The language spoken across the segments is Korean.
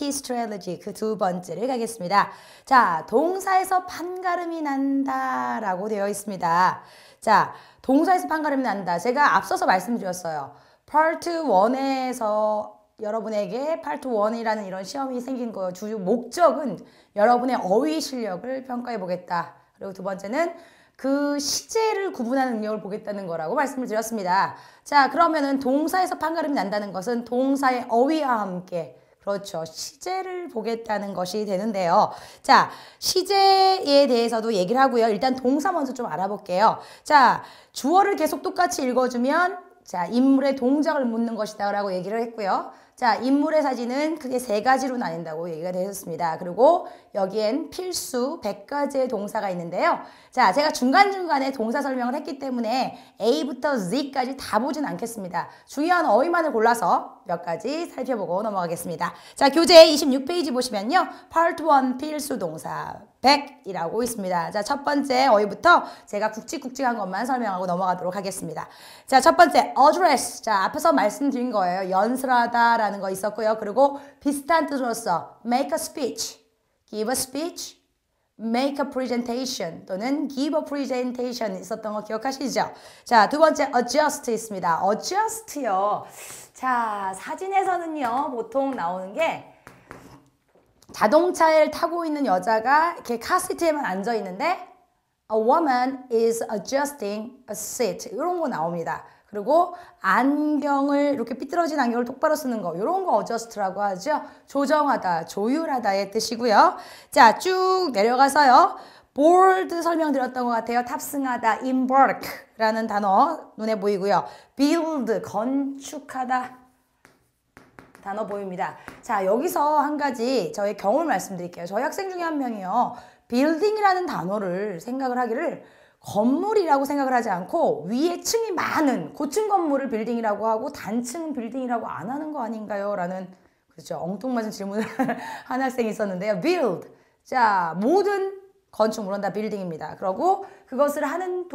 key strategy 그 두 번째를 가겠습니다. 자, 동사에서 판가름이 난다라고 되어 있습니다. 자, 동사에서 판가름이 난다. 제가 앞서서 말씀드렸어요. 파트 1에서 여러분에게 파트 1이라는 이런 시험이 생긴 거 주요 목적은 여러분의 어휘 실력을 평가해 보겠다. 그리고 두 번째는 그 시제를 구분하는 능력을 보겠다는 거라고 말씀을 드렸습니다. 자, 그러면은 동사에서 판가름이 난다는 것은 동사의 어휘와 함께 그렇죠. 시제를 보겠다는 것이 되는데요. 자, 시제에 대해서도 얘기를 하고요. 일단 동사 먼저 좀 알아볼게요. 자, 주어를 계속 똑같이 읽어주면 자, 인물의 동작을 묻는 것이다 라고 얘기를 했고요. 자, 인물의 사진은 크게 3가지로 나뉜다고 얘기가 되었습니다. 그리고 여기엔 필수 100가지의 동사가 있는데요. 자, 제가 중간중간에 동사 설명을 했기 때문에 A부터 Z까지 다 보진 않겠습니다. 중요한 어휘만을 골라서 몇 가지 살펴보고 넘어가겠습니다. 자, 교재 26페이지 보시면요. Part 1 필수 동사 100이라고 있습니다. 자, 첫 번째 어휘부터 제가 굵직굵직한 것만 설명하고 넘어가도록 하겠습니다. 자, 첫 번째 address. 자, 앞에서 말씀드린 거예요. 연설하다 라는 거 있었고요. 그리고 비슷한 뜻으로서 make a speech, give a speech, make a presentation 또는 give a presentation 있었던 거 기억하시죠? 자, 두 번째 adjust 있습니다. adjust요. 자, 사진에서는요. 보통 나오는 게 자동차를 타고 있는 여자가 이렇게 카시트에만 앉아 있는데 a woman is adjusting a seat 이런 거 나옵니다. 그리고 안경을 이렇게 삐뚤어진 안경을 똑바로 쓰는 거 이런 거 adjust라고 하죠. 조정하다, 조율하다의 뜻이고요. 자, 쭉 내려가서요. board 설명드렸던 것 같아요. 탑승하다, embark라는 단어 눈에 보이고요. build, 건축하다 단어 보입니다. 자, 여기서 한 가지 저의 경험을 말씀드릴게요. 저희 학생 중에 한 명이요. 빌딩이라는 단어를 생각을 하기를 건물이라고 생각을 하지 않고 위에 층이 많은 고층 건물을 빌딩이라고 하고 단층 빌딩이라고 안 하는 거 아닌가요? 라는 그렇죠. 엉뚱맞은 질문을 한 학생이 있었는데요. build. 자, 모든 건축물은 다 빌딩입니다. 그러고 그것을 하는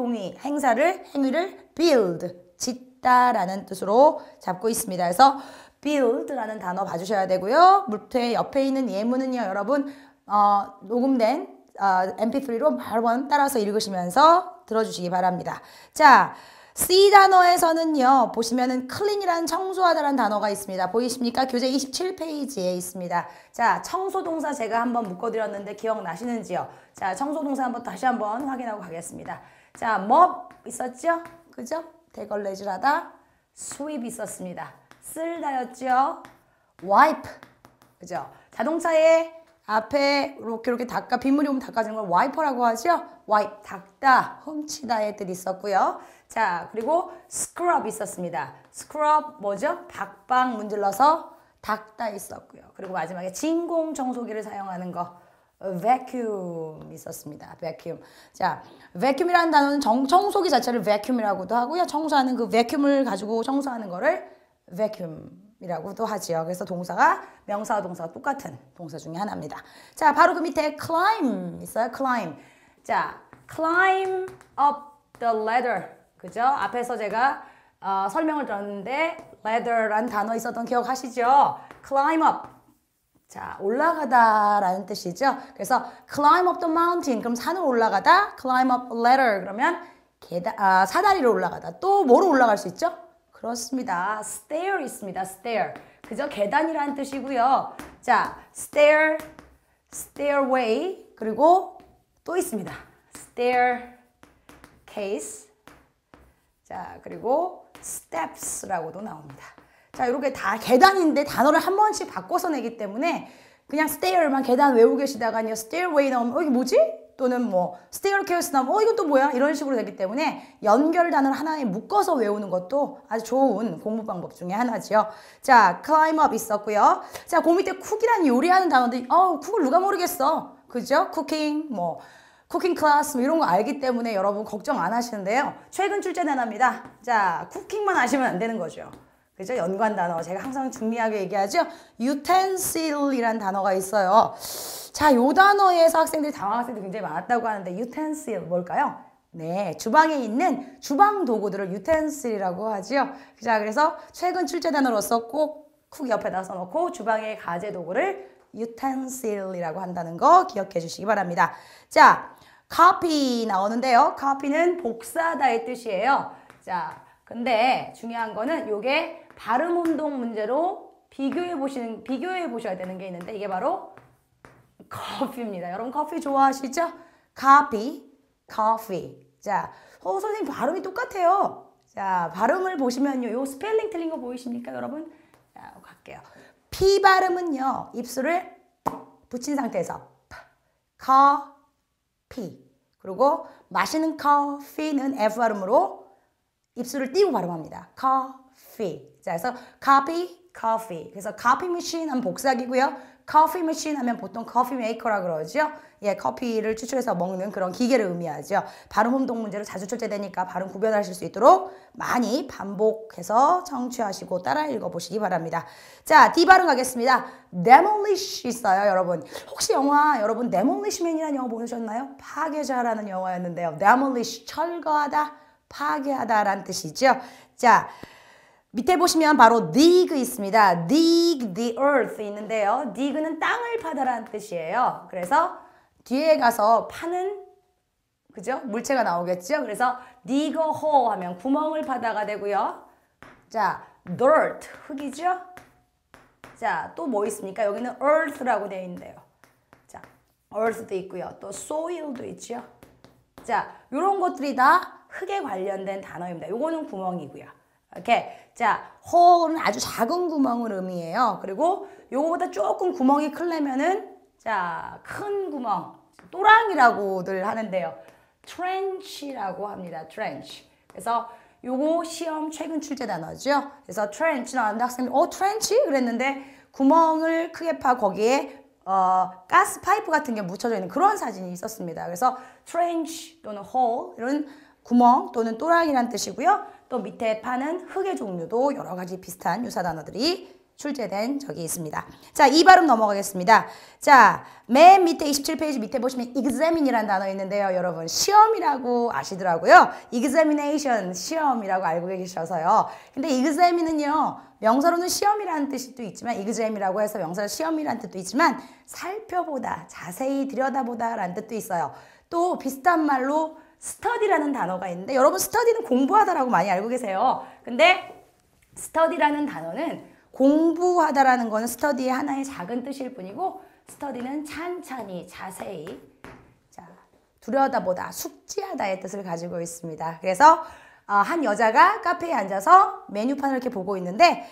행위를 build, 짓다라는 뜻으로 잡고 있습니다. 그래서 build라는 단어 봐주셔야 되고요. 물태 옆에 있는 예문은요, 여러분 녹음된 mp3로 바로 따라서 읽으시면서 들어주시기 바랍니다. 자, C 단어에서는요, 보시면은 clean이라는 청소하다라는 단어가 있습니다. 보이십니까? 교재 27페이지에 있습니다. 자, 청소동사 제가 한번 묶어드렸는데 기억나시는지요? 자, 청소동사 다시 한번 확인하고 가겠습니다. 자, mop 있었죠? 그죠? 대걸레질하다. sweep 있었습니다. 쓸다였죠. wipe. 그죠? 자동차에 앞에 이렇게 닦아, 빗물이 오면 닦아주는 걸 와이퍼라고 하죠. wipe, 닦다, 훔치다의 뜻이 있었고요. 자, 그리고 scrub 있었습니다. scrub 뭐죠? 박박 문질러서 닦다 있었고요. 그리고 마지막에 진공 청소기를 사용하는 거 vacuum 있었습니다. vacuum. 자, vacuum이라는 단어는 청소기 자체를 vacuum이라고도 하고요. 청소하는 그 vacuum을 가지고 청소하는 거를 vacuum이라고도 하지요. 그래서 동사가 명사와 동사가 똑같은 동사 중에 하나입니다. 자, 바로 그 밑에 climb 있어요. climb. 자, climb up the ladder. 그죠? 앞에서 제가 설명을 들었는데 ladder라는 단어 있었던 기억하시죠? climb up. 자, 올라가다라는 뜻이죠. 그래서 climb up the mountain. 그럼 산을 올라가다. climb up a ladder. 그러면 사다리로 올라가다. 또 뭐로 올라갈 수 있죠? 그렇습니다. stair 있습니다. stair. 그죠? 계단이라는 뜻이고요. 자, stair, stairway. 그리고 또 있습니다. staircase. 자, 그리고 steps라고도 나옵니다. 자, 이렇게 다 계단인데 단어를 한 번씩 바꿔서 내기 때문에 그냥 stair만 계단 외우고 계시다가 stairway 나오면 이게 뭐지? 또는 뭐 staircase 나오면 이건 또 뭐야? 이런 식으로 되기 때문에 연결 단어를 하나에 묶어서 외우는 것도 아주 좋은 공부 방법 중에 하나죠. 자, climb up 있었고요. 자, 그 밑에 cook이라는 요리하는 단어인데 쿡을 누가 모르겠어. 그죠? cooking, 뭐 쿠킹 클래스 이런 거 알기 때문에 여러분 걱정 안 하시는데요. 최근 출제된 합니다. 자, 쿠킹만 아시면 안 되는 거죠. 그죠? 연관 단어. 제가 항상 중요하게 얘기하죠. utensil이라는 단어가 있어요. 자, 요 단어에서 학생들이 당황한 학생들이 굉장히 많았다고 하는데 utensil 뭘까요? 네, 주방에 있는 주방 도구들을 utensil이라고 하죠. 자, 그래서 최근 출제 단어로서 꼭 쿡 옆에다 써놓고 주방의 가재 도구를 utensil이라고 한다는 거 기억해 주시기 바랍니다. 자, copy 나오는데요. copy는 복사하다의 뜻이에요. 자, 근데 중요한 거는 요게 발음 운동 문제로 비교해 보셔야 되는 게 있는데 이게 바로 커피입니다. 여러분 커피 좋아하시죠? coffee. 자, 선생님 발음이 똑같아요. 자, 발음을 보시면요. 요 스펠링 틀린 거 보이십니까, 여러분? 자, 갈게요. P 발음은요. 입술을 붙인 상태에서 coffee. 그리고 마시는 커피는 F 발음으로 입술을 띄고 발음합니다. coffee. 자, 그래서 coffee. 그래서 coffee machine 하면 복사기고요. 커피 머신 하면 보통 커피 메이커라 그러죠. 예, 커피를 추출해서 먹는 그런 기계를 의미하죠. 발음 운동 문제로 자주 출제되니까 발음 구별하실 수 있도록 많이 반복해서 청취하시고 따라 읽어보시기 바랍니다. 자, D 발음 가겠습니다. demolish 있어요, 여러분. 혹시 영화 여러분 demolishman이라는 영화 보셨나요? 파괴자라는 영화였는데요. demolish, 철거하다, 파괴하다라는 뜻이죠. 자, 밑에 보시면 바로 dig 있습니다. dig the earth 있는데요. dig는 땅을 파다라는 뜻이에요. 그래서 뒤에 가서 파는 그죠? 물체가 나오겠죠? 그래서 dig a hole 하면 구멍을 파다가 되고요. 자, dirt 흙이죠? 자, 또 뭐 있습니까? 여기는 earth라고 되어 있는데요. 자, earth도 있고요. 또 soil도 있죠. 자, 이런 것들이 다 흙에 관련된 단어입니다. 요거는 구멍이고요. 이렇게 자, hole은 아주 작은 구멍을 의미해요. 그리고 요거보다 조금 구멍이 크려면은 자, 큰 구멍 또랑이라고들 하는데요. trench라고 합니다. trench. 그래서 요거 시험 최근 출제 단어죠. 그래서 trench 나왔는데 학생들이 trench? 그랬는데 구멍을 크게 파 거기에 가스 파이프 같은 게 묻혀져 있는 그런 사진이 있었습니다. 그래서 trench 또는 hole 이런 구멍 또는 또랑이란 뜻이고요. 또 밑에 파는 흙의 종류도 여러 가지 비슷한 유사 단어들이 출제된 적이 있습니다. 자, 이 발음 넘어가겠습니다. 자, 맨 밑에 27페이지 밑에 보시면 examine이라는 단어 있는데요. 여러분 시험이라고 아시더라고요. examination, 시험이라고 알고 계셔서요. 근데 examine은요. 명사로는 시험이라는 뜻도 있지만 exam이라고 해서 명사로 시험이라는 뜻도 있지만 살펴보다, 자세히 들여다보다 라는 뜻도 있어요. 또 비슷한 말로 study라는 단어가 있는데 여러분 study는 공부하다라고 많이 알고 계세요. 근데 study라는 단어는 공부하다라는 거는 study의 하나의 작은 뜻일 뿐이고 study는 찬찬히 자세히 자, 들여다보다 숙지하다의 뜻을 가지고 있습니다. 그래서 한 여자가 카페에 앉아서 메뉴판을 이렇게 보고 있는데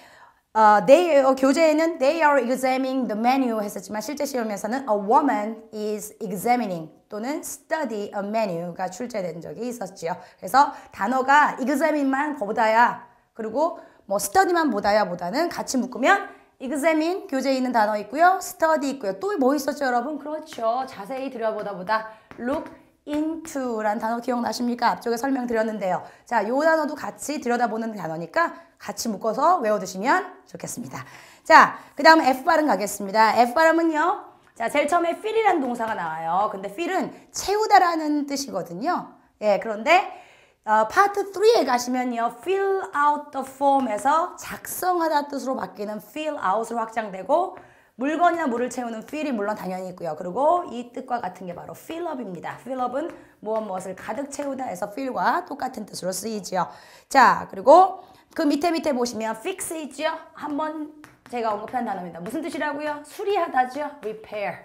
교재에는 they are examining the menu 했었지만 실제 시험에서는 a woman is examining 또는 study a menu가 출제된 적이 있었지요. 그래서 단어가 examine만 보다야 그리고 뭐 study만 보다야 보다는 같이 묶으면 examine 교재에 있는 단어 있고요. study 있고요. 또 뭐 있었죠, 여러분? 그렇죠. 자세히 들여보다 보다 look into라는 단어 기억나십니까? 앞쪽에 설명드렸는데요. 자, 요 단어도 같이 들여다보는 단어니까 같이 묶어서 외워두시면 좋겠습니다. 자, 그 다음 F 발음 가겠습니다. F 발음은요. 자, 제일 처음에 fill이라는 동사가 나와요. 근데 fill은 채우다라는 뜻이거든요. 예, 그런데 파트 3에 가시면요. fill out the form에서 작성하다 뜻으로 바뀌는 fill out으로 확장되고 물건이나 물을 채우는 fill이 물론 당연히 있고요. 그리고 이 뜻과 같은 게 바로 fill up입니다. fill up은 무엇을 가득 채우다 해서 fill과 똑같은 뜻으로 쓰이지요. 자, 그리고 그 밑에 보시면 fix 있죠? 한번 제가 언급한 단어입니다. 무슨 뜻이라고요? 수리하다죠? repair.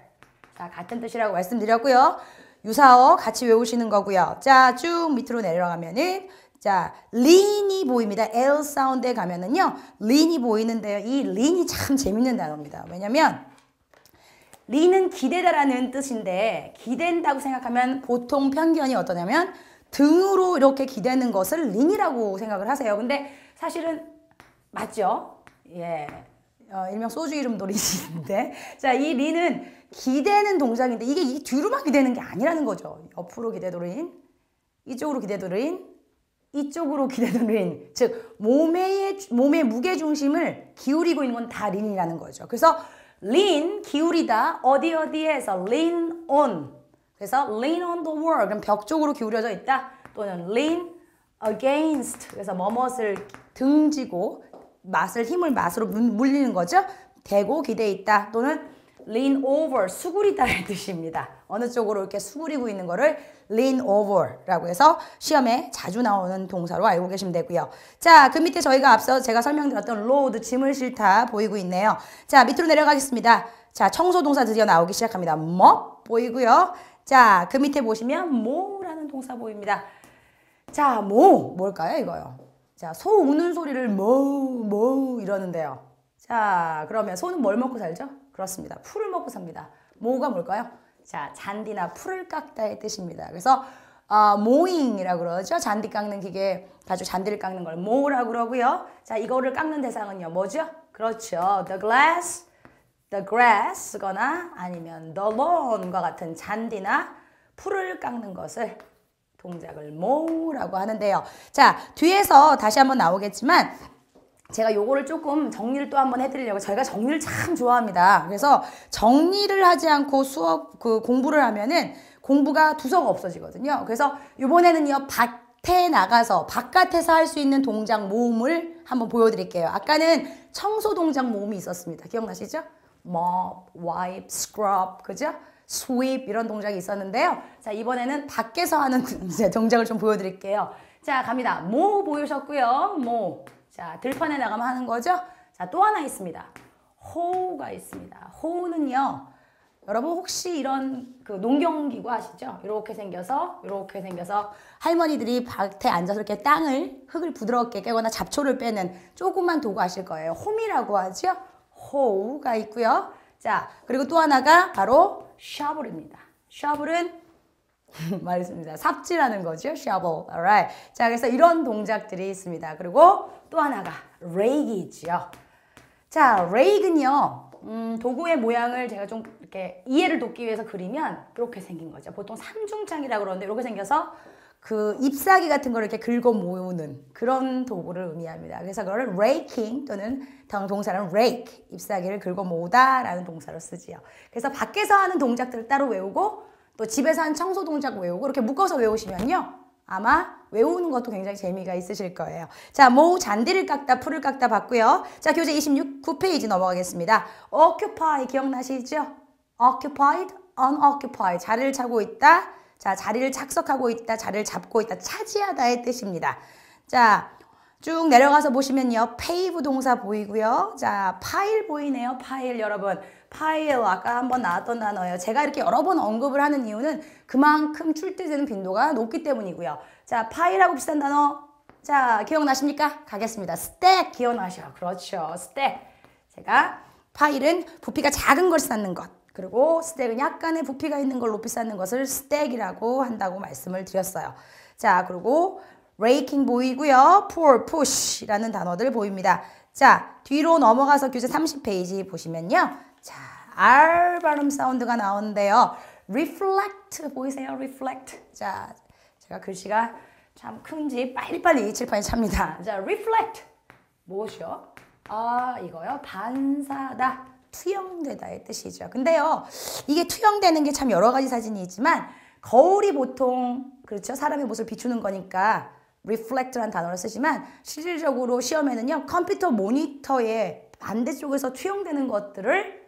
자, 같은 뜻이라고 말씀드렸고요. 유사어 같이 외우시는 거고요. 자, 쭉 밑으로 내려가면은 자, lean이 보입니다. L 사운드에 가면은요. lean이 보이는데요. 이 lean이 참 재밌는 단어입니다. 왜냐면 lean은 기대다라는 뜻인데 기댄다고 생각하면 보통 편견이 어떠냐면 등으로 이렇게 기대는 것을 lean이라고 생각을 하세요. 근데 사실은 맞죠? 예. 일명 소주 이름 놀이인데 자, 이 lean은 기대는 동작인데 이게 뒤로만 기대는 게 아니라는 거죠. 옆으로 기대도린, 이쪽으로 기대도린, 이쪽으로 기대도린. 즉 몸의 무게 중심을 기울이고 있는 건 다 lean이라는 거죠. 그래서 lean 기울이다 어디에서 lean on. 그래서 lean on the wall 그럼 벽 쪽으로 기울여져 있다. 또는 lean against 그래서 뭐뭇을 등지고 힘을 맛으로 물리는 거죠. 대고 기대에 있다. 또는 lean over, 수구리다의 뜻입니다. 어느 쪽으로 이렇게 수구리고 있는 거를 lean over라고 해서 시험에 자주 나오는 동사로 알고 계시면 되고요. 자, 그 밑에 저희가 앞서 제가 설명드렸던 load, 짐을 싣다 보이고 있네요. 자, 밑으로 내려가겠습니다. 자, 청소 동사 드디어 나오기 시작합니다. mop 보이고요. 자, 그 밑에 보시면 mow라는 동사 보입니다. 자, 뭘까요, 이거요? 자, 소 우는 소리를 mow 이러는데요. 자, 그러면 소는 뭘 먹고 살죠? 그렇습니다. 풀을 먹고 삽니다. mow가 뭘까요? 자, 잔디나 풀을 깎다의 뜻입니다. 그래서 mowing이라고 그러죠. 잔디 깎는 기계 가지고 잔디를 깎는 걸 mow라고 그러고요. 자, 이거를 깎는 대상은요. 뭐죠? 그렇죠. the grass거나 아니면 the lawn과 같은 잔디나 풀을 깎는 것을 동작을 mow라고 하는데요. 자, 뒤에서 다시 한번 나오겠지만 제가 요거를 조금 정리를 또 한번 해드리려고 저희가 정리를 참 좋아합니다. 그래서 정리를 하지 않고 수업 공부를 하면은 공부가 두서가 없어지거든요. 그래서 이번에는요 밭에 나가서 바깥에서 할 수 있는 동작 모음을 한번 보여드릴게요. 아까는 청소 동작 모음이 있었습니다. 기억나시죠? mop, wipe, scrub, 그죠? sweep 이런 동작이 있었는데요. 자, 이번에는 밖에서 하는 동작을 좀 보여드릴게요. 자, 갑니다. mow 보여주셨고요. mow. 자, 들판에 나가면 하는 거죠? 자, 또 하나 있습니다. hoe가 있습니다. hoe는요, 여러분 혹시 이런 그 농경기구 아시죠? 이렇게 생겨서 할머니들이 밭에 앉아서 이렇게 흙을 부드럽게 깨거나 잡초를 빼는 조그만 도구 아실 거예요. 홈이라고 하죠? hoe가 있고요. 자, 그리고 또 하나가 바로 shovel입니다. shovel은 말했습니다. 삽질하는 거죠. shovel. Alright. 자, 그래서 이런 동작들이 있습니다. 그리고 또 하나가 rake이 있죠. 자, rake는요. 도구의 모양을 제가 좀 이렇게 이해를 돕기 위해서 그리면 이렇게 생긴 거죠. 보통 삼중창이라고 그러는데 이렇게 생겨서 그 잎사귀 같은 걸 이렇게 긁어 모으는 그런 도구를 의미합니다. 그래서 그걸 raking 또는 동사는 rake, 잎사귀를 긁어 모으다라는 동사로 쓰지요. 그래서 밖에서 하는 동작들을 따로 외우고 또 집에서 한 청소 동작 외우고 이렇게 묶어서 외우시면요. 아마 외우는 것도 굉장히 재미가 있으실 거예요. 자, mow 잔디를 깎다, 풀을 깎다 봤고요. 자, 교재 9페이지 넘어가겠습니다. occupy 기억나시죠? occupied, unoccupied. 자리를 차고 있다. 자, 자리를 착석하고 있다. 자리를 잡고 있다. 차지하다의 뜻입니다. 자, 쭉 내려가서 보시면요. pave 동사 보이고요. 자, pile 보이네요. pile 여러분. pile 아까 한번 나왔던 단어예요. 제가 이렇게 여러 번 언급을 하는 이유는 그만큼 출제되는 빈도가 높기 때문이고요. 자, pile하고 비슷한 단어. 자, 기억나십니까? 가겠습니다. stack 기억나셔. 그렇죠. stack. 제가 pile은 부피가 작은 걸 쌓는 것. 그리고 stack은 약간의 부피가 있는 걸 높이 쌓는 것을 stack이라고 한다고 말씀을 드렸어요. 자, 그리고 raking 보이고요. pull, push라는 단어들 보입니다. 자, 뒤로 넘어가서 교재 30페이지 보시면요. 자, R 발음 사운드가 나오는데요. reflect 보이세요? reflect. 자, 제가 글씨가 참 큰지 빨리빨리 칠판에 찹니다. 자, reflect. 무엇이요? 아, 이거요. 반사다. 투영되다의 뜻이죠. 근데요, 이게 투영되는 게 참 여러 가지 사진이 있지만 거울이 보통 그렇죠. 사람의 모습을 비추는 거니까 reflect라는 단어를 쓰지만 실질적으로 시험에는요. 컴퓨터 모니터의 반대쪽에서 투영되는 것들을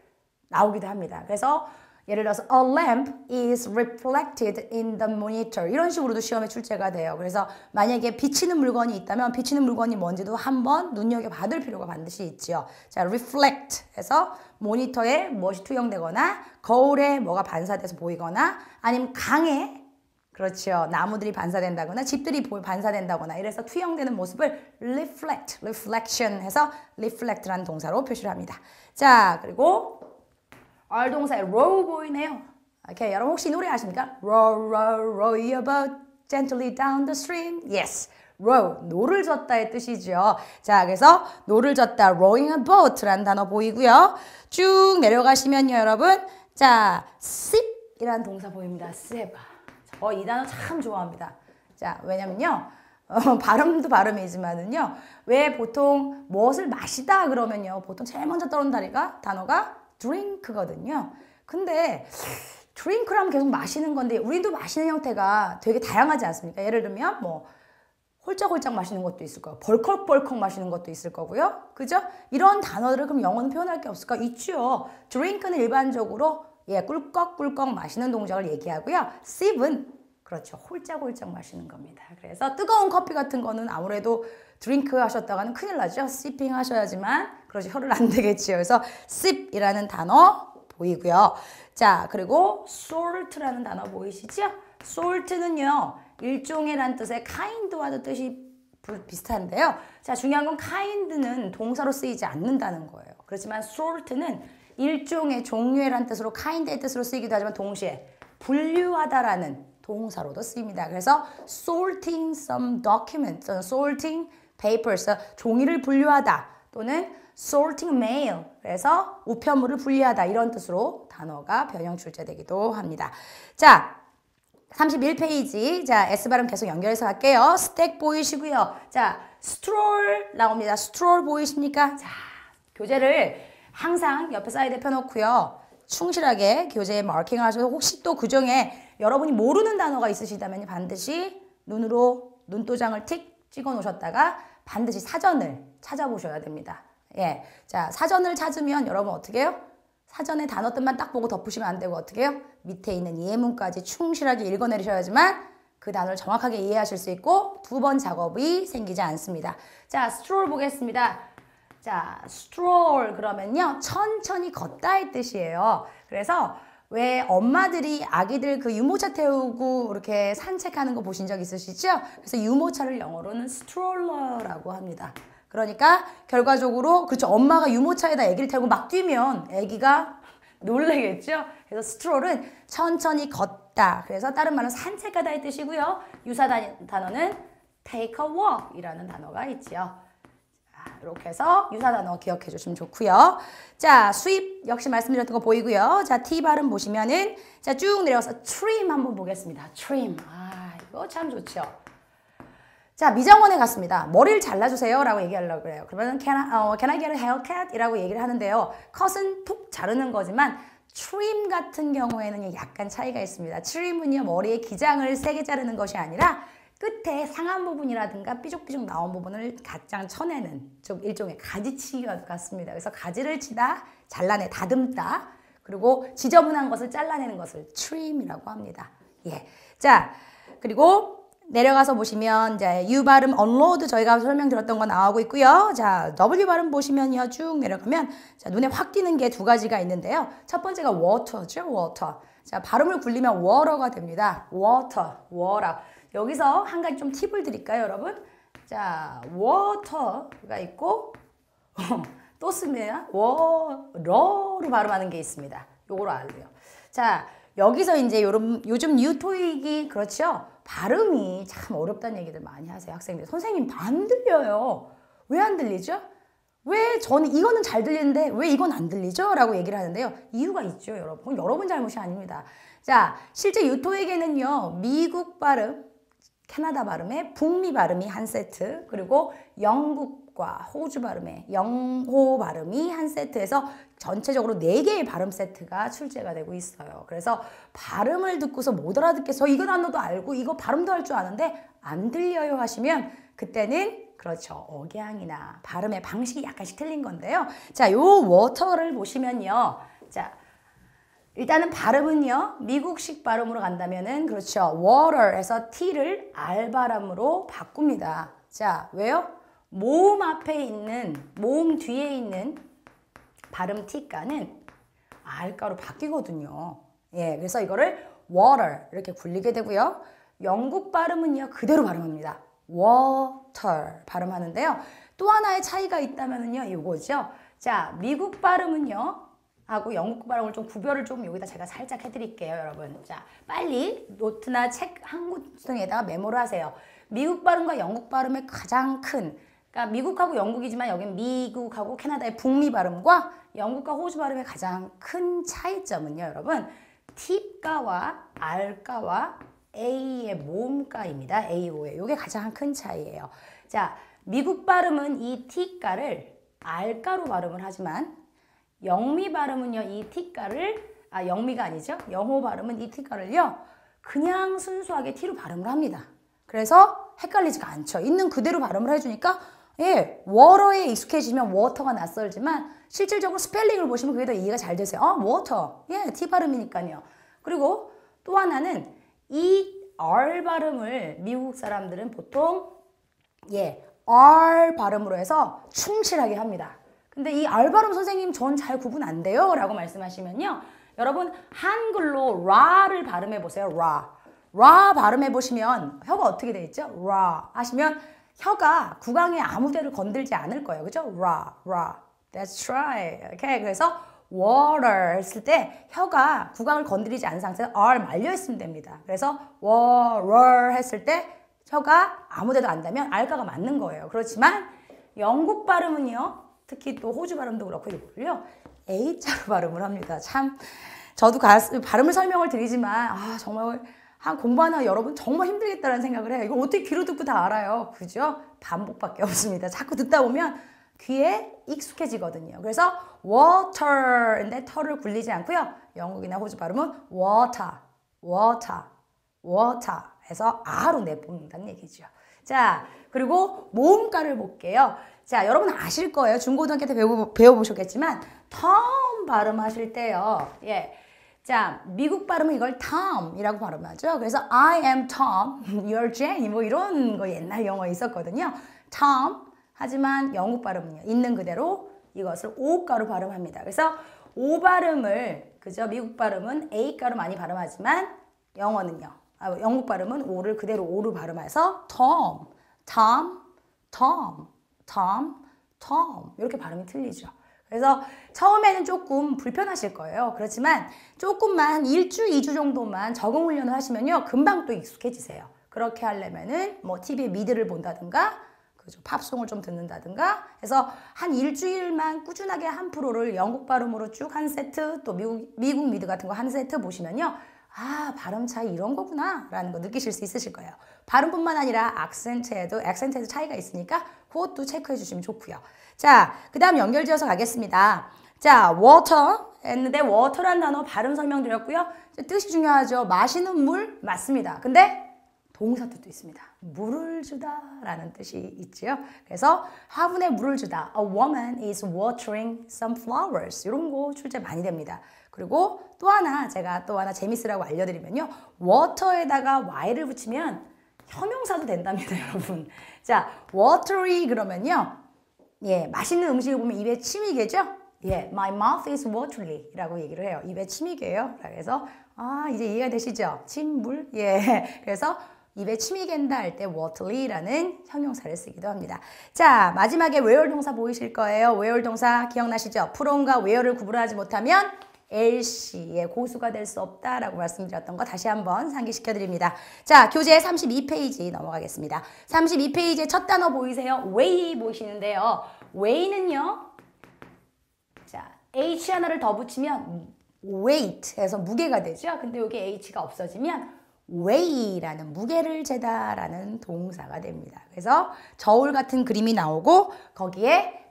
나오기도 합니다. 그래서 예를 들어서 a lamp is reflected in the monitor 이런 식으로도 시험에 출제가 돼요. 그래서 만약에 비치는 물건이 있다면 비치는 물건이 뭔지도 한번 눈여겨봐둘 필요가 반드시 있지요. 자, reflect 해서 모니터에 무엇이 투영되거나 거울에 뭐가 반사돼서 보이거나 아니면 강에 그렇죠. 나무들이 반사된다거나 집들이 반사된다거나 이래서 투영되는 모습을 reflect, reflection 해서 reflect라는 동사로 표시를 합니다. 자, 그리고 R 동사의 row 보이네요. 오케이, 여러분 혹시 노래 아십니까? Row, row, row your boat gently down the stream. Yes, row, 노를 젓다의 뜻이죠. 자, 그래서 노를 젓다, rowing a boat라는 단어 보이고요. 쭉 내려가시면요, 여러분. 자, sip이라는 동사 보입니다. sip. 이 단어 참 좋아합니다. 자, 왜냐면요. 발음도 발음이지만은요. 왜 보통 무엇을 마시다 그러면요. 보통 제일 먼저 떠오르는 단어가 drink거든요. 근데 drink라면 계속 마시는 건데 우리도 마시는 형태가 되게 다양하지 않습니까? 예를 들면 뭐 홀짝홀짝 마시는 것도 있을 거고 벌컥벌컥 마시는 것도 있을 거고요. 그죠? 이런 단어들을 그럼 영어는 표현할 게 없을까? 있죠. drink는 일반적으로 꿀꺽꿀꺽 마시는 동작을 얘기하고요. sip은 그렇죠. 홀짝홀짝 마시는 겁니다. 그래서 뜨거운 커피 같은 거는 아무래도 드링크 하셨다가는 큰일 나죠. sipping 하셔야지만 그렇지 혀를 안 되겠지요. 그래서 sip이라는 단어 보이고요. 자, 그리고 salt라는 단어 보이시죠? salt는요. 일종의란 뜻의 kind와도 뜻이 비슷한데요. 자, 중요한 건 kind는 동사로 쓰이지 않는다는 거예요. 그렇지만 salt는 일종의 종류의란 뜻으로 kind의 뜻으로 쓰이기도 하지만 동시에 분류하다라는 동사로도 쓰입니다. 그래서 sorting some documents, sorting papers, 종이를 분류하다 또는 sorting mail, 그래서 우편물을 분리하다 이런 뜻으로 단어가 변형 출제되기도 합니다. 자, 31페이지. 자, S 발음 계속 연결해서 할게요. 스택 보이시고요. 자, stroll 나옵니다. stroll 보이십니까? 자, 교재를 항상 옆에 사이드에 펴놓고요. 충실하게 교재에 마킹을 하셔서 혹시 또 그중에 여러분이 모르는 단어가 있으시다면 반드시 눈으로 눈도장을 틱 찍어 놓으셨다가 반드시 사전을 찾아보셔야 됩니다. 예. 자, 사전을 찾으면 여러분 어떻게 해요? 사전의 단어 뜻만 딱 보고 덮으시면 안 되고 어떻게 해요? 밑에 있는 예문까지 충실하게 읽어내리셔야지만 그 단어를 정확하게 이해하실 수 있고 두 번 작업이 생기지 않습니다. 자, stroll 보겠습니다. 자, stroll 그러면요. 천천히 걷다의 뜻이에요. 그래서 왜 엄마들이 아기들 그 유모차 태우고 이렇게 산책하는 거 보신 적 있으시죠? 그래서 유모차를 영어로는 stroller라고 합니다. 그러니까 결과적으로 그렇죠. 엄마가 유모차에다 아기를 태우고 막 뛰면 아기가 놀래겠죠. 그래서 stroll은 천천히 걷다. 그래서 다른 말은 산책하다의 뜻이고요. 유사 단어는 take a walk 이라는 단어가 있지요. 이렇게 해서 유사 단어 기억해 주시면 좋고요. 자, sweep 역시 말씀드렸던 거 보이고요. 자, T 발음 보시면은 자, 쭉 내려서 trim 한번 보겠습니다. trim. 아, 이거 참 좋죠. 자, 미장원에 갔습니다. 머리를 잘라주세요 라고 얘기하려고 그래요. 그러면 can I get a haircut? 이라고 얘기를 하는데요. 컷은 툭 자르는 거지만 trim 같은 경우에는 약간 차이가 있습니다. trim은요, 머리의 기장을 세게 자르는 것이 아니라 끝에 상한 부분이라든가 삐죽삐죽 나온 부분을 가장 쳐내는 좀 일종의 가지치기와 같습니다. 그래서 가지를 치다, 잘라내, 다듬다, 그리고 지저분한 것을 잘라내는 것을 trim이라고 합니다. 예. 자, 그리고 내려가서 보시면 이제 U 발음 unload 저희가 설명드렸던 거 나오고 있고요. 자, W 발음 보시면요. 쭉 내려가면 자, 눈에 확 띄는 게 두 가지가 있는데요. 첫 번째가 water죠. water. 자, 발음을 굴리면 water가 됩니다. water, water. 여기서 한 가지 좀 팁을 드릴까요, 여러분? 자, water가 있고 또 쓰면 러로 발음하는 게 있습니다. 요거로 알아요. 자, 여기서 이제 요즘 뉴토익이 그렇죠? 발음이 참 어렵다는 얘기들 많이 하세요, 학생들. 선생님 안 들려요. 왜 안 들리죠? 왜 저는 이거는 잘 들리는데 왜 이건 안 들리죠? 라고 얘기를 하는데요. 이유가 있죠, 여러분. 여러분 잘못이 아닙니다. 자, 실제 유토익에는요, 미국 발음, 캐나다 발음의 북미 발음이 한 세트, 그리고 영국과 호주 발음의 영호 발음이 한 세트에서 전체적으로 4개의 발음 세트가 출제가 되고 있어요. 그래서 발음을 듣고서 못 알아듣겠어. 이거 단어도 알고 이거 발음도 할 줄 아는데 안 들려요 하시면 그때는 그렇죠. 억양이나 발음의 방식이 약간씩 틀린 건데요. 자, 요 워터를 보시면요. 자, 일단은 발음은요. 미국식 발음으로 간다면은 그렇죠. water에서 T를 R 발음으로 바꿉니다. 자, 왜요? 모음 앞에 있는, 모음 뒤에 있는 발음 T가는 R가로 바뀌거든요. 예, 그래서 이거를 water 이렇게 굴리게 되고요. 영국 발음은요. 그대로 발음합니다. water 발음하는데요. 또 하나의 차이가 있다면은요. 이거죠. 자, 미국 발음은요. 하고 영국 발음을 좀 구별을 좀 여기다 제가 살짝 해드릴게요, 여러분. 자, 빨리 노트나 책 한 구성에다가 메모를 하세요. 미국 발음과 영국 발음의 가장 큰, 그러니까 미국하고 영국이지만 여긴 미국하고 캐나다의 북미 발음과 영국과 호주 발음의 가장 큰 차이점은요, 여러분. T가와 R가와 A의 모음가입니다. AO에. 이게 가장 큰 차이예요. 자, 미국 발음은 이 T가를 R가로 발음을 하지만 영미 발음은요, 이 T가를, 영미가 아니죠. 영호 발음은 이 T가를요, 그냥 순수하게 T로 발음을 합니다. 그래서 헷갈리지가 않죠. 있는 그대로 발음을 해주니까 예, water에 익숙해지면 water가 낯설지만 실질적으로 스펠링을 보시면 그게 더 이해가 잘 되세요. water. 예, T 발음이니까요. 그리고 또 하나는 이 R 발음을 미국 사람들은 보통 예, R 발음으로 해서 충실하게 합니다. 근데 이 R 발음 선생님 전 잘 구분 안 돼요 라고 말씀하시면요. 여러분 한글로 라를 발음해 보세요. 라 발음해 보시면 혀가 어떻게 돼 있죠? 라 하시면 혀가 구강에 아무 데를 건들지 않을 거예요. 그죠? 라. That's right. Okay. 그래서 water 했을 때 혀가 구강을 건드리지 않은 상태에서 R 말려 있으면 됩니다. 그래서 water 했을 때 혀가 아무 데도 안 닿으면 R가가 맞는 거예요. 그렇지만 영국 발음은요. 특히 또 호주 발음도 그렇고 이걸요. A자로 발음을 합니다. 참 저도 발음을 설명을 드리지만 정말 한 공부하는 여러분 정말 힘들겠다는 생각을 해요. 이거 어떻게 귀로 듣고 다 알아요. 그죠? 반복밖에 없습니다. 자꾸 듣다 보면 귀에 익숙해지거든요. 그래서 water인데 털을 굴리지 않고요. 영국이나 호주 발음은 water 해서 R로 내뿜는다는 얘기죠. 자, 그리고 모음가를 볼게요. 자, 여러분 아실 거예요. 중고등학교 때 배워보셨겠지만 Tom 발음하실 때요. 예. 자, 미국 발음은 이걸 Tom이라고 발음하죠. 그래서 I am Tom, you're Jenny 뭐 이런 거 옛날 영어에 있었거든요. Tom. 하지만 영국 발음은요. 있는 그대로 이것을 O가로 발음합니다. 그래서 O 발음을 그죠? 미국 발음은 A가로 많이 발음하지만 영어는요. 영국 발음은 O를 그대로 O로 발음해서 Tom 이렇게 발음이 틀리죠. 그래서 처음에는 조금 불편하실 거예요. 그렇지만 조금만 1주, 2주 정도만 적응 훈련을 하시면요. 금방 또 익숙해지세요. 그렇게 하려면은 뭐 TV에 미드를 본다든가 그죠? 팝송을 좀 듣는다든가 해서 한 일주일만 꾸준하게 한 프로를 영국 발음으로 쭉 한 세트 또 미국 미드 같은 거 한 세트 보시면요. 발음 차이 이런 거구나 라는 거 느끼실 수 있으실 거예요. 발음뿐만 아니라 액센트에도 차이가 있으니까 그것도 체크해 주시면 좋고요. 자, 그 다음 연결지어서 가겠습니다. 자, water 했는데 water란 단어 발음 설명드렸고요. 뜻이 중요하죠. 마시는 물 맞습니다. 근데 동사 뜻도 있습니다. 물을 주다 라는 뜻이 있죠. 그래서 화분에 물을 주다. A woman is watering some flowers. 이런 거 출제 많이 됩니다. 그리고 제가 또 하나 재밌으라고 알려드리면요. water에다가 y를 붙이면 형용사도 된답니다, 여러분. 자, watery 그러면요. 예, 맛있는 음식을 보면 입에 침이 개죠? 예, my mouth is watery 라고 얘기를 해요. 입에 침이 개요. 그래서 이제 이해가 되시죠? 침, 물. 예, 그래서 입에 침이 갠다 할 때 watery라는 형용사를 쓰기도 합니다. 자, 마지막에 where 동사 보이실 거예요. where 동사 기억나시죠? from과 where를 구분하지 못하면 LC의 고수가 될 수 없다라고 말씀드렸던 거 다시 한번 상기시켜 드립니다. 자, 교재 32페이지 넘어가겠습니다. 32페이지의 첫 단어 보이세요? weigh 보이시는데요. weigh는요. 자, H 하나를 더 붙이면 weight 해서 무게가 되죠. 근데 여기 H가 없어지면 weigh라는 무게를 재다라는 동사가 됩니다. 그래서 저울 같은 그림이 나오고 거기에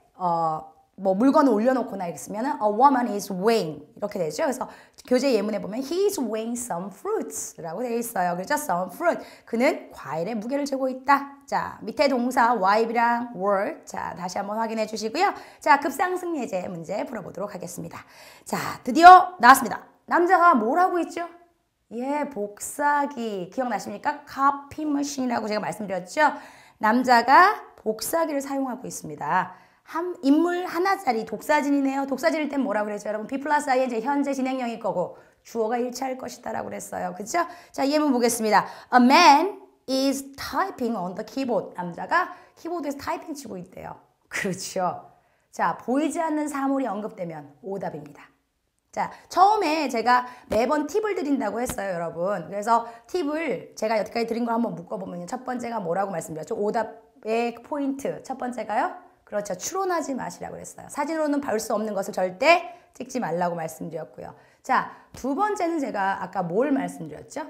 뭐 물건을 올려놓거나 있으면 a woman is weighing 이렇게 되죠. 그래서 교재 예문에 보면 he is weighing some fruits라고 되어 있어요. 그렇죠? some fruit. 그는 과일의 무게를 재고 있다. 자, 밑에 동사 wipe랑 work. 자, 다시 한번 확인해 주시고요. 자, 급상승 예제 문제 풀어보도록 하겠습니다. 자, 드디어 나왔습니다. 남자가 뭘 하고 있죠? 예, 복사기. 기억나십니까? copy machine이라고 제가 말씀드렸죠? 남자가 복사기를 사용하고 있습니다. 인물 하나짜리 독사진이네요. 독사진일 땐 뭐라고 그랬죠? 여러분, be 플러스 ing 현재 진행형일 거고 주어가 일치할 것이다 라고 그랬어요. 그렇죠? 자, 예문 보겠습니다. A man is typing on the keyboard. 남자가 키보드에서 타이핑 치고 있대요. 그렇죠. 자, 보이지 않는 사물이 언급되면 오답입니다. 자, 처음에 제가 매번 팁을 드린다고 했어요, 여러분. 그래서 팁을 제가 여태까지 드린 걸 한번 묶어보면 첫 번째가 뭐라고 말씀드렸죠? 오답의 포인트. 첫 번째가요? 그렇죠. 추론하지 마시라고 그랬어요. 사진으로는 볼 수 없는 것을 절대 찍지 말라고 말씀드렸고요. 자, 두 번째는 제가 아까 뭘 말씀드렸죠?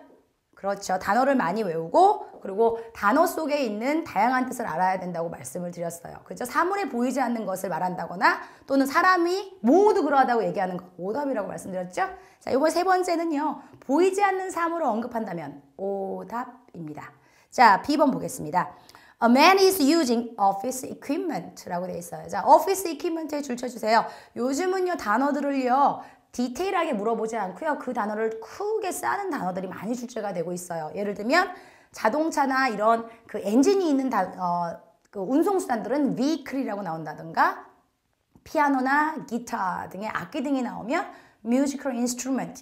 그렇죠. 단어를 많이 외우고 그리고 단어 속에 있는 다양한 뜻을 알아야 된다고 말씀을 드렸어요. 그렇죠? 사물에 보이지 않는 것을 말한다거나 또는 사람이 모두 그러하다고 얘기하는 것 오답이라고 말씀드렸죠. 자, 이번 세 번째는요. 보이지 않는 사물을 언급한다면 오답입니다. 자, B번 보겠습니다. A man is using office equipment라고 되어 있어요. 자, office equipment에 줄 쳐주세요. 요즘은요 단어들을요 디테일하게 물어보지 않고요. 그 단어를 크게 싸는 단어들이 많이 출제가 되고 있어요. 예를 들면 자동차나 이런 그 엔진이 있는 그 운송수단들은 vehicle이라고 나온다든가 피아노나 기타 등의 악기 등이 나오면 musical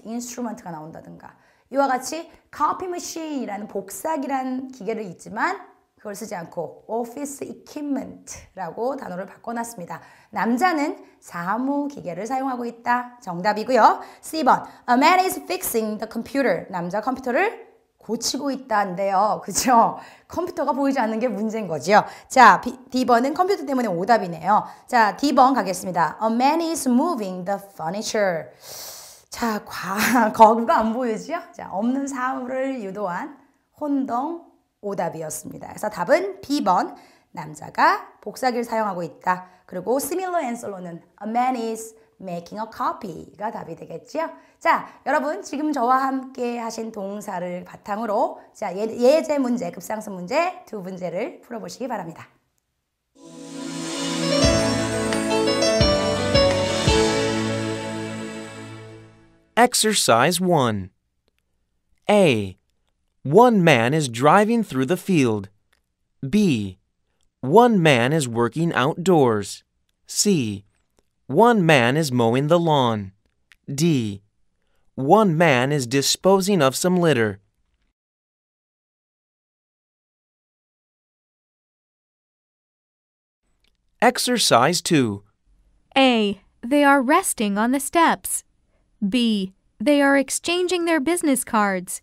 instrument가 나온다든가 이와 같이 copy machine이라는 복사기란 기계를 있지만 그걸 쓰지 않고 office equipment라고 단어를 바꿔놨습니다. 남자는 사무기계를 사용하고 있다. 정답이고요. C번 A man is fixing the computer. 남자 컴퓨터를 고치고 있다인데요. 그죠? 컴퓨터가 보이지 않는 게 문제인 거죠. 자, D번은 컴퓨터 때문에 오답이네요. 자, D번 가겠습니다. A man is moving the furniture. 자, 거구가 안 보이죠? 자, 없는 사물을 유도한 혼동 오답이었습니다. 그래서 답은 B번 남자가 복사기를 사용하고 있다. 그리고 similar answer로는 A man is making a copy가 답이 되겠죠. 자, 여러분 지금 저와 함께 하신 동사를 바탕으로 자 예제 문제, 급상승 문제 두 문제를 풀어보시기 바랍니다. Exercise 1. A. One man is driving through the field. B. One man is working outdoors. C. One man is mowing the lawn. D. One man is disposing of some litter. Exercise 2. A. They are resting on the steps. B. They are exchanging their business cards.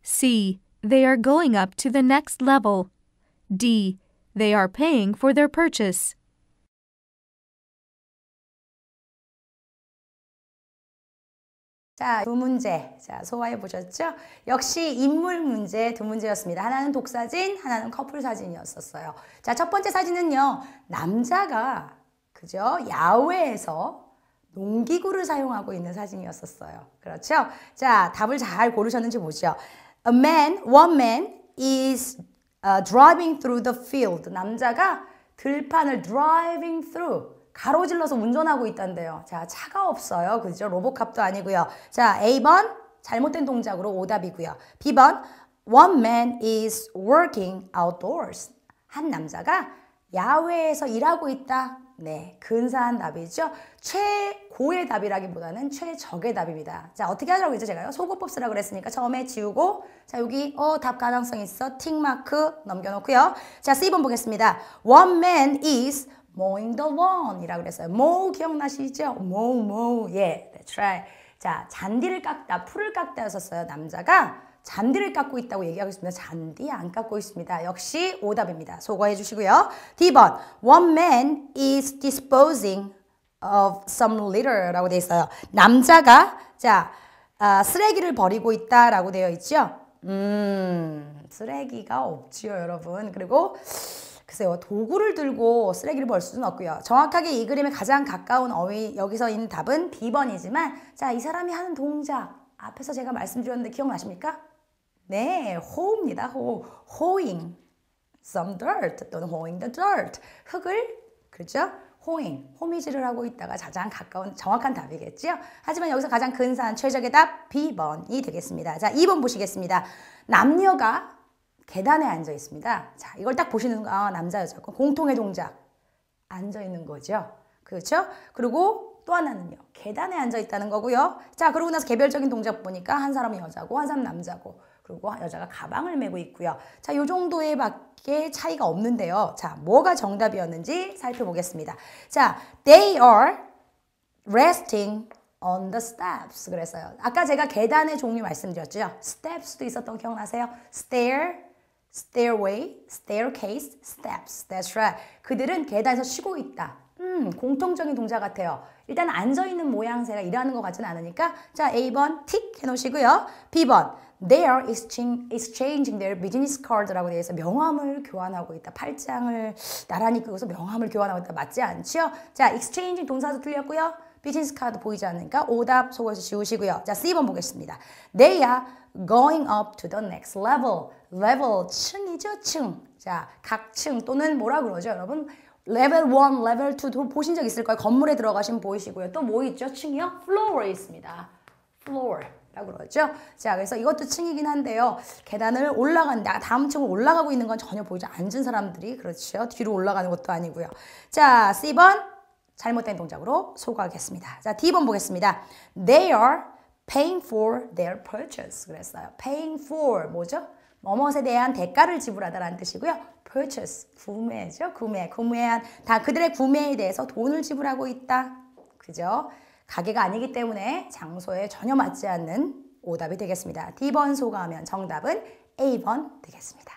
C. They are going up to the next level. D. They are paying for their purchase. 자, 두 문제. 자, 소화해 보셨죠? 역시 인물 문제 두 문제였습니다. 하나는 독사진, 하나는 커플 사진이었었어요. 자, 첫 번째 사진은요. 남자가 그죠? 야외에서 농기구를 사용하고 있는 사진이었었어요. 그렇죠? 자, 답을 잘 고르셨는지 보죠. One man is driving through the field. 남자가 들판을 driving through 가로질러서 운전하고 있단데요. 자, 차가 없어요. 그죠? 로봇캅도 아니고요. 자, A번 잘못된 동작으로 오답이고요. B번 One man is working outdoors. 한 남자가 야외에서 일하고 있다. 네, 근사한 답이죠. 최고의 답이라기보다는 최적의 답입니다. 자, 어떻게 하라고 했죠, 제가요? 소거법 쓰라고 그랬으니까 처음에 지우고 자, 여기 답 가능성 있어. 틱마크 넘겨놓고요. 자, C번 보겠습니다. One man is mowing the lawn 이라고 그랬어요. mow 기억나시죠? mow. 예, that's right. 자, 잔디를 깎다, 풀을 깎다 였었어요. 남자가 잔디를 깎고 있다고 얘기하고 있습니다. 잔디 안 깎고 있습니다. 역시 오답입니다. 소거해 주시고요. D번 One man is disposing of some litter라고 되어 있어요. 남자가 자 쓰레기를 버리고 있다라고 되어 있죠. 쓰레기가 없지요, 여러분. 그리고 글쎄요, 도구를 들고 쓰레기를 버릴 수는 없고요. 정확하게 이 그림에 가장 가까운 어휘 여기서 있는 답은 B번이지만 자, 이 사람이 하는 동작 앞에서 제가 말씀드렸는데 기억나십니까? 네, hoe입니다. hoeing some dirt 또는 hoeing the dirt. 흙을 그렇죠? hoeing, 호미질을 하고 있다가 가장 가까운 정확한 답이겠죠? 하지만 여기서 가장 근사한 최적의 답 B번이 되겠습니다. 자, 2번 보시겠습니다. 남녀가 계단에 앉아 있습니다. 자, 이걸 딱 보시는 순간 남자 여자 공통의 동작 앉아 있는 거죠. 그렇죠? 그리고 또 하나는요. 계단에 앉아 있다는 거고요. 자, 그러고 나서 개별적인 동작 보니까 한 사람은 여자고 한 사람은 남자고 그리고 여자가 가방을 메고 있고요. 자, 요 정도의 밖에 차이가 없는데요. 자, 뭐가 정답이었는지 살펴보겠습니다. 자, they are resting on the steps 그랬어요. 아까 제가 계단의 종류 말씀드렸죠. steps도 있었던 거 기억나세요? stairway, staircase, steps. That's right. 그들은 계단에서 쉬고 있다. 공통적인 동작 같아요. 일단 앉아있는 모양새가 일하는 것 같지는 않으니까 자, A번 틱 해놓으시고요. B번 They are exchanging their business cards라고 되어 있어 명함을 교환하고 있다. 팔짱을 나란히 끄고서 명함을 교환하고 있다. 맞지 않죠? 자, exchanging 동사도 틀렸고요. 비즈니스 카드 보이지 않으니까 오답 속에서 지우시고요. 자, C번 보겠습니다. They are going up to the next level. level 층이죠, 층. 자, 각 층 또는 뭐라 그러죠, 여러분? 레벨 1, 레벨 2도 보신 적 있을 거예요. 건물에 들어가시면 보이시고요. 또 뭐 있죠? 층이요? floor에 있습니다. floor라고 그러죠. 자, 그래서 이것도 층이긴 한데요. 계단을 올라간다. 다음 층을 올라가고 있는 건 전혀 보이지 않은 사람들이 그렇죠. 뒤로 올라가는 것도 아니고요. 자, C번 잘못된 동작으로 소거하겠습니다. 자, D번 보겠습니다. They are paying for their purchase. 그랬어요. paying for 뭐죠? 뭐뭇에 대한 대가를 지불하다라는 뜻이고요. purchase 구매죠. 구매한 다 그들의 구매에 대해서 돈을 지불하고 있다. 그죠? 가게가 아니기 때문에 장소에 전혀 맞지 않는 오답이 되겠습니다. D번 소거하면 정답은 A번 되겠습니다.